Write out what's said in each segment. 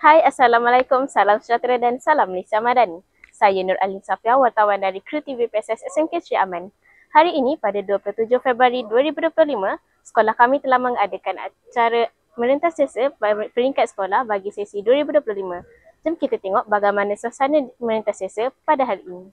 Hai, Assalamualaikum, salam sejahtera dan salam Malaysia Madani. Saya Nur Alin Safia, wartawan dari Kru TV PSS SMK Sri Aman. Hari ini pada 27 Februari 2025, sekolah kami telah mengadakan acara merentas selesa peringkat sekolah bagi sesi 2025. Jom kita tengok bagaimana suasana merentas selesa pada hari ini.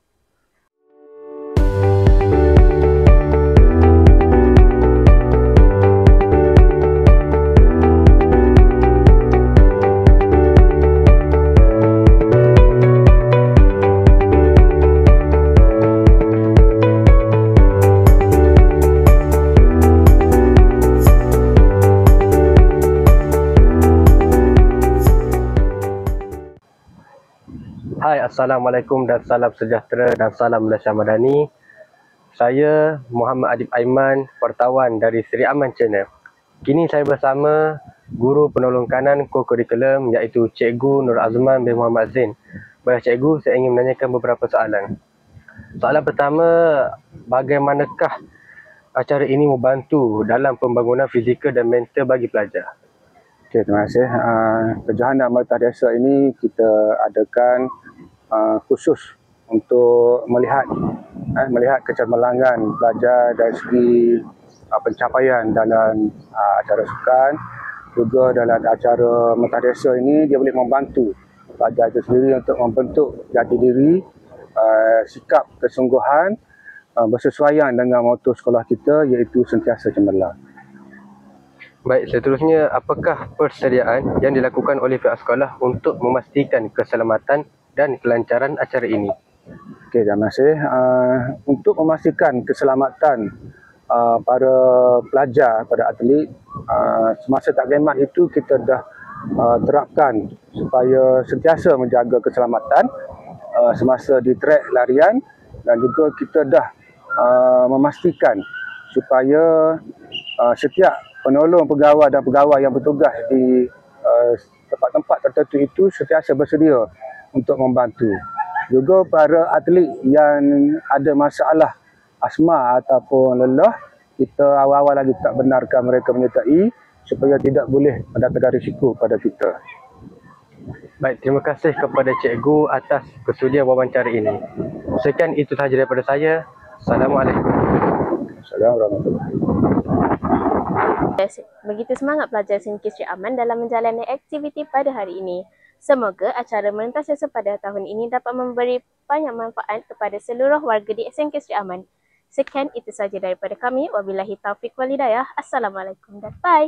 Hai, Assalamualaikum dan salam sejahtera dan salam Malaysia Madani. Saya Muhammad Adib Aiman, wartawan dari Sri Aman Channel. Kini saya bersama Guru Penolong Kanan Co-Curriculum iaitu Cikgu Nur Azman bin Muhammad Zain. Baik Cikgu, saya ingin menanyakan beberapa soalan. Soalan pertama, bagaimanakah acara ini membantu dalam pembangunan fizikal dan mental bagi pelajar? Okey, terima kasih. Kejohanan Markah Desa ini kita adakan khusus untuk melihat kecemerlangan pelajar dari segi pencapaian dalam acara sukan. Juga dalam acara Markah Desa ini dia boleh membantu pelajar itu sendiri untuk membentuk jati diri, sikap kesungguhan bersesuaian dengan motto sekolah kita iaitu sentiasa cemerlang. Baik, seterusnya apakah persediaan yang dilakukan oleh pihak sekolah untuk memastikan keselamatan dan kelancaran acara ini? Okey, terima kasih. Untuk memastikan keselamatan para pelajar, para atlet, semasa taklimat itu kita dah terapkan supaya sentiasa menjaga keselamatan semasa di trek larian, dan juga kita dah memastikan supaya setiap penolong pegawai dan pegawai yang bertugas di tempat-tempat tertentu itu sentiasa bersedia untuk membantu. Juga para atlet yang ada masalah asma ataupun lelah, kita awal-awal lagi tak benarkan mereka menyertai supaya tidak boleh mendatangkan risiko pada kita. Baik, terima kasih kepada Cikgu atas kesudian wawancara ini. Sekian itu sahaja daripada saya. Assalamualaikum. Assalamualaikum warahmatullahi wabarakatuh. Begitu semangat pelajar SMK Sri Aman dalam menjalani aktiviti pada hari ini. Semoga acara merentas selesa pada tahun ini dapat memberi banyak manfaat kepada seluruh warga di SMK Sri Aman. Sekian itu sahaja daripada kami. Wabillahi taufiq wal hidayah. Assalamualaikum dan bye.